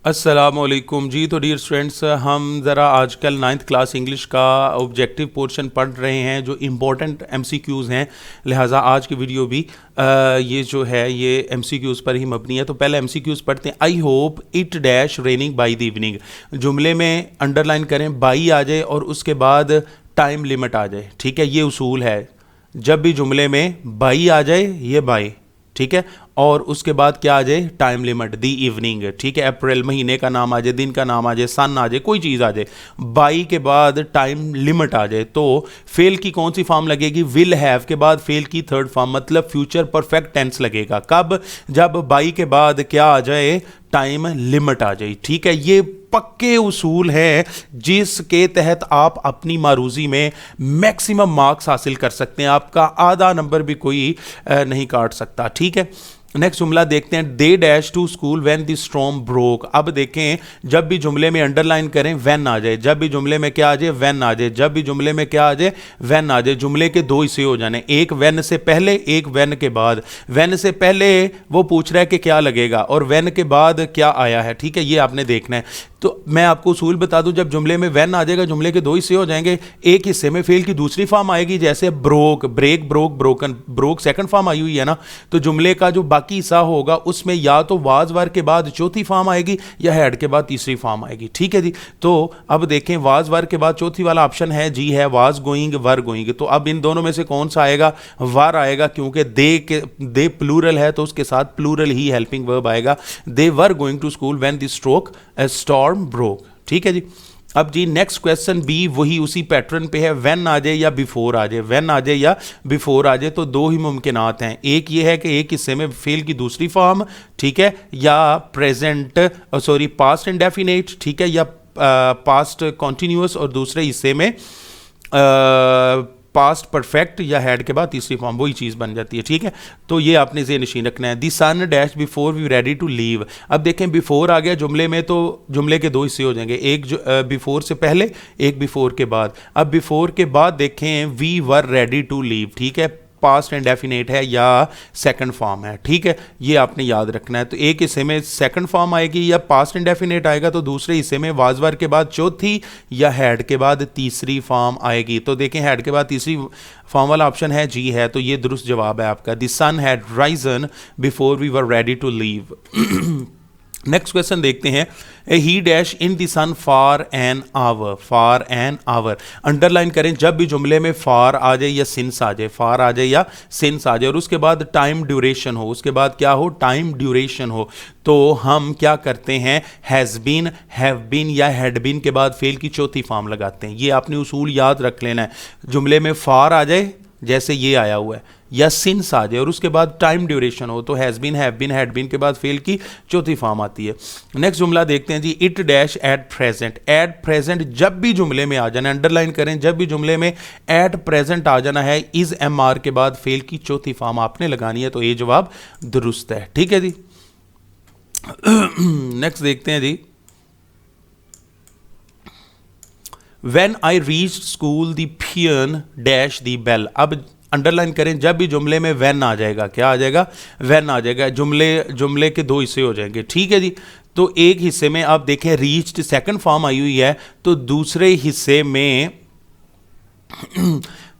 अस्सलामुअलैकुम जी। तो dear students, हम ज़रा आजकल 9th क्लास इंग्लिश का ऑब्जेक्टिव पोर्शन पढ़ रहे हैं जो इम्पोर्टेंट एमसीक्यूज़ हैं। लिहाजा आज की वीडियो भी ये जो है ये एमसीक्यूज़ पर ही मबनी है। तो पहले एमसीक्यूज़ पढ़ते हैं। I hope it dash raining by the evening. जुमले में अंडरलाइन करें, बाई आ जाए और उसके बाद टाइम लिमिट आ जाए। ठीक है, ये उसूल है। जब भी जुमले में बाई आ जाए, ये बाई, ठीक है, और उसके बाद क्या आ जाए, टाइम लिमिट, दी इवनिंग। ठीक है, अप्रैल महीने का नाम आ जाए, दिन का नाम आ जाए, सन आ जाए, कोई चीज़ आ जाए, बाई के बाद टाइम लिमिट आ जाए, तो फेल की कौन सी फॉर्म लगेगी? विल हैव के बाद फेल की थर्ड फॉर्म, मतलब फ्यूचर परफेक्ट टेंस लगेगा। कब? जब बाई के बाद क्या आ जाए, टाइम लिमिट आ जाए। ठीक है, ये पक्के उसूल हैं जिसके तहत आप अपनी मारूजी में मैक्सिमम मार्क्स हासिल कर सकते हैं। आपका आधा नंबर भी कोई नहीं काट सकता। ठीक है, नेक्स्ट जुमला देखते हैं। They dash to school when the storm broke. अब देखें, जब भी जुमले में अंडरलाइन करें व्हेन आ जाए, जब भी जुमले में क्या आ जाए, व्हेन आ जाए, जब भी जुमले में क्या आ जाए, व्हेन आ जाए। जुमले के दो हिस्से हो जाने, एक व्हेन से पहले, एक व्हेन के बाद। व्हेन से पहले वो पूछ रहा है कि क्या लगेगा, और व्हेन के बाद क्या आया है। ठीक है, ये आपने देखना है। तो मैं आपको उसूल बता दूं, जब जुमले में व्हेन आ जाएगा, जुमले के दो हिस्से हो जाएंगे। एक हिस्से में फेल की दूसरी फॉर्म आएगी, जैसे broke, break, broke, broken. Broke second form आई हुई है ना, तो जुमले का जो बाकी हिस्सा होगा उसमें या तो वाज वर के बाद चौथी फॉर्म आएगी या हैड के बाद तीसरी फॉर्म आएगी। ठीक है जी। तो अब देखें, वाज वर के बाद चौथी वाला ऑप्शन है जी, है वाज गोइंग, वर गोइंग। तो अब इन दोनों में से कौन सा आएगा? वर आएगा, क्योंकि दे प्लूरल है तो उसके साथ प्लूरल ही हेल्पिंग वर्ब आएगा। They were going to school when the storm broke. ठीक है जी। अब जी नेक्स्ट क्वेश्चन बी वही उसी पैटर्न पे है। व्हेन आ जाए या बिफोर आ जाए, व्हेन आ जाए या बिफोर आ जाए, तो दो ही मुमकिनात हैं। एक ये है कि एक हिस्से में फेल की दूसरी फॉर्म, ठीक है, या प्रेजेंट पास्ट इंडेफिनेट, ठीक है, या पास्ट कॉन्टिन्यूअस, और दूसरे हिस्से में पास्ट परफेक्ट या हैड के बाद तीसरी फॉर्म, वही चीज़ बन जाती है। ठीक है, तो ये आपने ज़हन नशीन रखना है। The sun dash before we ready to leave. अब देखें, बिफोर आ गया जुमले में, तो जुमले के दो हिस्से हो जाएंगे, एक जो बिफोर से पहले, एक बिफोर के बाद। अब बिफोर के बाद देखें, we were ready to leave. ठीक है, पास्ट इंडेफिनेट है या सेकंड फॉर्म है। ठीक है, ये आपने याद रखना है। तो एक हिस्से में सेकंड फॉर्म आएगी या पास्ट इंडेफिनेट आएगा, तो दूसरे हिस्से में वाज वर के बाद चौथी या हैड के बाद तीसरी फॉर्म आएगी। तो देखें, हैड के बाद तीसरी फॉर्म वाला ऑप्शन है जी, है, तो ये दुरुस्त जवाब है आपका। The sun had risen before we were ready to leave. Next question देखते हैं। He dash in the sun for an hour, for an hour. Underline करें, जब भी जुमले में फॉर आ जाए या सिंस आ जाए, फॉर आ जाए या सिंस आ जाए, और उसके बाद टाइम ड्यूरेशन हो, उसके बाद क्या हो, टाइम ड्यूरेशन हो, तो हम क्या करते हैं, हैज़ बीन, हैव बीन या हैड बीन के बाद फेल की चौथी फॉर्म लगाते हैं। ये आपने उसूल याद रख लेना है। जुमले में फॉर आ जाए, जैसे ये आया हुआ है, या सिंस आ जाए, और उसके बाद टाइम ड्यूरेशन हो, तो has been, have been, had been के बाद फेल की चौथी फॉर्म आती है। नेक्स्ट जुमला देखते हैं जी। It dash at present. At present जब भी जुमले में आ जाना, अंडरलाइन करें, जब भी जुमले में एट प्रेजेंट आ जाना है, इज एम आर के बाद फेल की चौथी फॉर्म आपने लगानी है, तो ये जवाब दुरुस्त है। ठीक है जी। नेक्स्ट देखते हैं जी। When I reached school the peon dash the bell। अब अंडरलाइन करें, जब भी जुमले में when आ जाएगा, क्या आ जाएगा, when आ जाएगा। जुमले के दो हिस्से हो जाएंगे। ठीक है जी। तो एक हिस्से में आप देखें reached सेकंड फॉर्म आई हुई है, तो दूसरे हिस्से में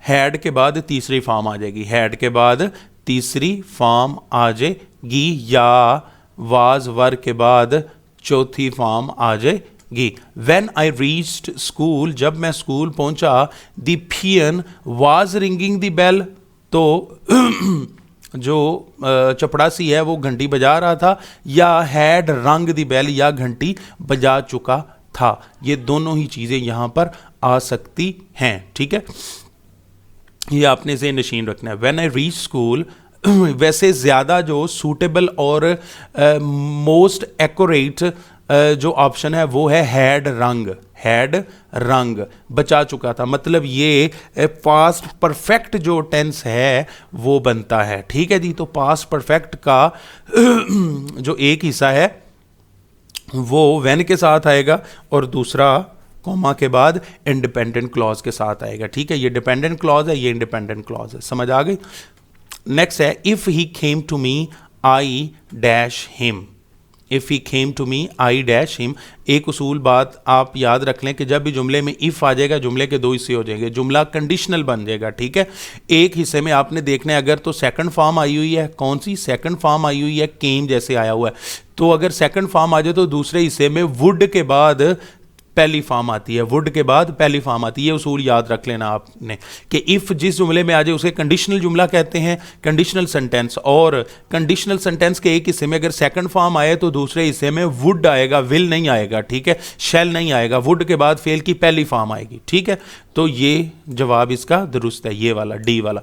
हैड के बाद तीसरी फॉर्म आ जाएगी, हैड के बाद तीसरी फॉर्म आ जाएगी, या वाज वर के बाद चौथी फॉर्म आ जाएगी। When I reached school, जब मैं स्कूल पहुंचा, the peon was ringing the bell, तो जो चपड़ासी है वो घंटी बजा रहा था, या had rung the bell या घंटी बजा चुका था। ये दोनों ही चीज़ें यहाँ पर आ सकती हैं। ठीक है, ये आपने ज़हन नशीन रखना है। When I reached school, वैसे ज़्यादा जो सूटेबल और मोस्ट एक्यूरेट जो ऑप्शन है वो है हैड रंग, हैड रंग, बचा चुका था, मतलब ये पास्ट परफेक्ट जो टेंस है वो बनता है। ठीक है जी। तो पास्ट परफेक्ट का जो एक हिस्सा है वो व्हेन के साथ आएगा, और दूसरा कॉमा के बाद इंडिपेंडेंट क्लॉज के साथ आएगा। ठीक है, ये डिपेंडेंट क्लॉज है, ये इंडिपेंडेंट क्लॉज है। समझ आ गई। नेक्स्ट है, if he came to me I dash him. If he came to me I dash him. एक उसूल बात आप याद रख लें कि जब भी जुमले में इफ़ आ जाएगा जुमले के दो हिस्से हो जाएंगे, जुमला कंडीशनल बन जाएगा, ठीक है। एक हिस्से में आपने देखना है अगर तो सेकंड फॉर्म आई हुई है, कौन सी सेकंड फॉर्म आई हुई है, केम जैसे आया हुआ है, तो अगर सेकंड फॉर्म आ जाए तो दूसरे हिस्से में वुड के बाद पहली फॉर्म आती है, वुड के बाद पहली फॉर्म आती है। ये उसूल याद रख लेना आपने कि इफ़ जिस जुमले में आ जाए उसे कंडीशनल जुमला कहते हैं, कंडीशनल सेंटेंस। और कंडीशनल सेंटेंस के एक हिस्से में अगर सेकंड फॉर्म आए तो दूसरे हिस्से में वुड आएगा, विल नहीं आएगा, ठीक है, शैल नहीं आएगा, वुड के बाद फेल की पहली फॉर्म आएगी, ठीक है। तो ये जवाब इसका दुरुस्त है, ये वाला डी वाला।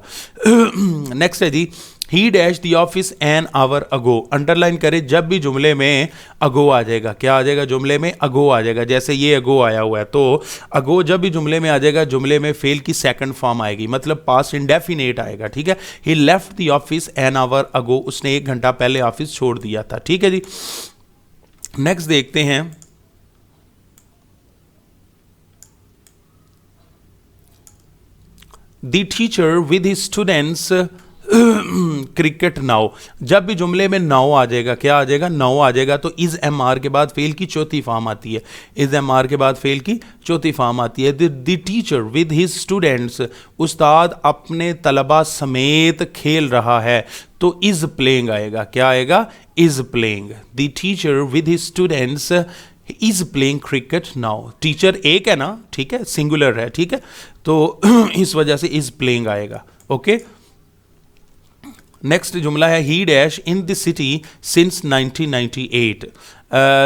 नेक्स्ट है जी, he dash the office an hour ago. Underline करें जब भी जुमले में अगो आ जाएगा, क्या आ जाएगा, जुमले में अगो आ जाएगा, जैसे ये अगो आया हुआ है तो अगो जब भी जुमले में आ जाएगा जुमले में फेल की सेकंड फॉर्म आएगी, मतलब पास्ट इंडेफिनेट आएगा, ठीक है। He left the office an hour ago, उसने 1 घंटा पहले ऑफिस छोड़ दिया था, ठीक है जी। नेक्स्ट देखते हैं, the teacher with his students cricket now. जब भी जुमले में नाउ आ जाएगा, क्या आ जाएगा, नाउ आ जाएगा, तो इज एम आर के बाद फेल की चौथी फॉर्म आती है, इज एम आर के बाद फेल की चौथी फॉर्म आती है। The teacher with his students, उस्ताद अपने तलबा समेत खेल रहा है, तो इज प्लेइंग आएगा, क्या आएगा, is playing. The teacher with his students is playing cricket now. Teacher एक है ना, ठीक है, सिंगुलर है, ठीक है, तो इस वजह से इज प्लेइंग आएगा, ओके। नेक्स्ट जुमला है, he dash in the city since 1998।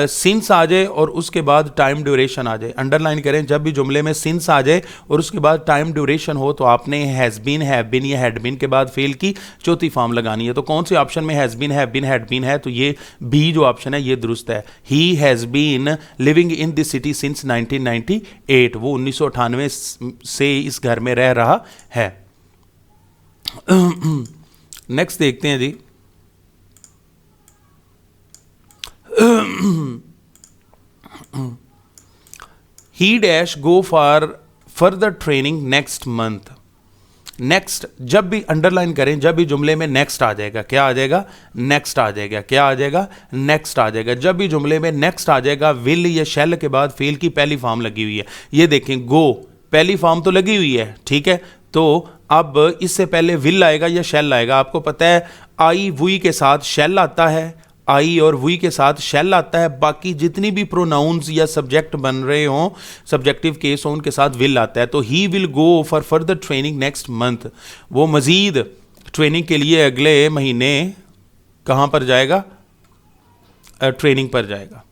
Since आ जाए और उसके बाद टाइम ड्यूरेशन आ जाए, अंडरलाइन करें जब भी जुमले में सिंस आ जाए और उसके बाद टाइम ड्यूरेशन हो तो आपने हैज़ बीन, हैव बीन या हैड बीन के बाद फेल की चौथी फॉर्म लगानी है। तो कौन से ऑप्शन में has been, have been, had been है, तो ये बी जो ऑप्शन है ये दुरुस्त है। He has been living in this city since 1998, वो 1998 से इस घर में रह रहा है। नेक्स्ट देखते हैं जी, he dash go for further training next month. Next जब भी अंडरलाइन करें जब भी जुमले में नेक्स्ट आ जाएगा, क्या आ जाएगा, नेक्स्ट आ जाएगा, क्या आ जाएगा, नेक्स्ट आ जाएगा। जब भी जुमले में नेक्स्ट आ जाएगा विल या शैल के बाद फेल की पहली फॉर्म लगी हुई है। ये देखें, गो पहली फॉर्म तो लगी हुई है, ठीक है, तो अब इससे पहले विल आएगा या शैल आएगा। आपको पता है आई वी के साथ शैल आता है, आई और वी के साथ शैल आता है, बाकी जितनी भी प्रोनाउंस या सब्जेक्ट बन रहे हों, सब्जेक्टिव केस हो, उनके साथ विल आता है। तो he will go for further training next month, वो मजीद ट्रेनिंग के लिए अगले महीने कहाँ पर जाएगा, ट्रेनिंग पर जाएगा।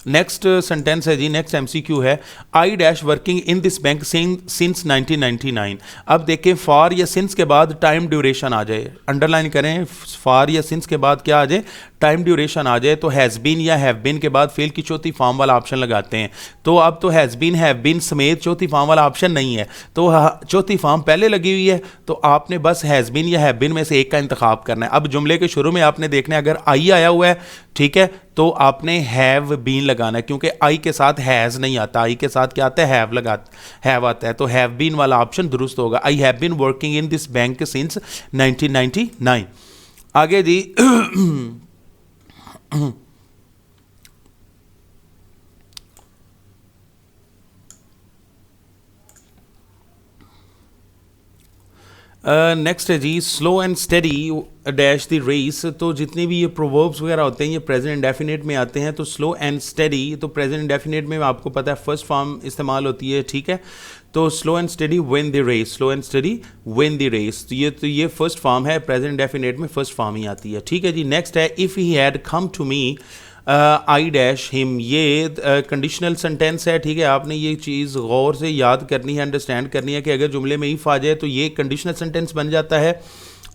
नेक्स्ट सेंटेंस है जी, नेक्स्ट एमसीक्यू है, I dash working in this bank since 1999। अब देखें फॉर या सिंस के बाद टाइम ड्यूरेशन आ जाए, अंडरलाइन करें, फॉर या सिंस के बाद क्या आ जाए, टाइम ड्यूरेशन आ जाए, तो हैज़ बीन या हैव बीन के बाद फेल की चौथी फॉर्म वाला ऑप्शन लगाते हैं। तो अब तो हैज़ बीन, हैव बीन समेत चौथी फॉर्म वाला ऑप्शन नहीं है, तो चौथी फॉर्म पहले लगी हुई है, तो आपने बस हैज़ बीन या हैव बीन में से एक का इंतखाब करना है। अब जुमले के शुरू में आपने देखना है अगर आई आया हुआ है, ठीक है, तो आपने हैव बीन लगाना है, क्योंकि आई के साथ हैज़ नहीं आता, आई के साथ क्या आता है, हैव आता है, तो हैव बीन वाला ऑप्शन दुरुस्त होगा। I have been working in this bank since 1999। आगे जी, नेक्स्ट है जी, slow and steady dash the race. तो जितने भी ये प्रोवर्ब्स वगैरह होते हैं ये प्रेजेंट इंडेफिनिट में आते हैं। तो स्लो एंड स्टेडी, तो प्रेजेंट इंडेफिनिट में आपको पता है फर्स्ट फॉर्म इस्तेमाल होती है, ठीक है। तो slow and steady win the race, slow and steady win the race, तो ये फर्स्ट फॉर्म है, प्रेजेंट इंडेफिनिट में फर्स्ट फॉर्म ही आती है, ठीक है जी। नेक्स्ट है, if he had come to me I dash him, ये कंडीशनल सेंटेंस है, ठीक है। आपने ये चीज़ गौर से याद करनी है, अंडरस्टैंड करनी है कि अगर जुमले में इफ़ आ जाए तो ये कंडीशनल सेंटेंस बन जाता है।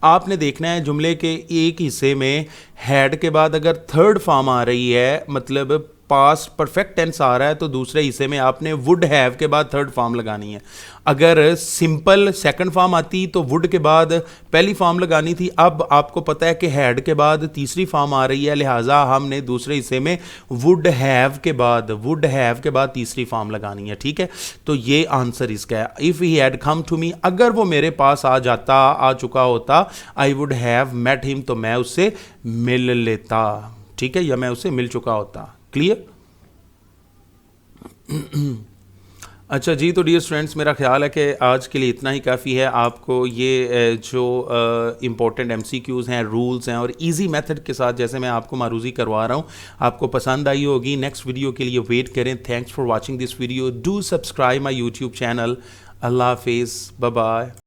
आपने देखना है जुमले के एक हिस्से में हैड के बाद अगर थर्ड फॉर्म आ रही है, मतलब पास्ट परफेक्ट टेंस आ रहा है, तो दूसरे हिस्से में आपने वुड हैव के बाद थर्ड फॉर्म लगानी है। अगर सिंपल सेकंड फॉर्म आती तो वुड के बाद पहली फॉर्म लगानी थी। अब आपको पता है कि हैड के बाद तीसरी फॉर्म आ रही है, लिहाजा हमने दूसरे हिस्से में वुड हैव के बाद तीसरी फॉर्म लगानी है, ठीक है। तो ये आंसर इसका है, if he had come to me, अगर वो मेरे पास आ चुका होता, I would have met him, तो मैं उससे मिल लेता, ठीक है, या मैं उससे मिल चुका होता। क्लियर? अच्छा जी, तो डियर स्टूडेंट्स, मेरा ख्याल है कि आज के लिए इतना ही काफ़ी है। आपको ये जो इम्पोर्टेंट एमसीक्यूज़ हैं, रूल्स हैं और इजी मेथड के साथ जैसे मैं आपको मारूजी करवा रहा हूँ, आपको पसंद आई होगी। नेक्स्ट वीडियो के लिए वेट करें। Thanks for watching this video. Do subscribe my YouTube channel. अल्लाह हाफिज़, बाय बाय।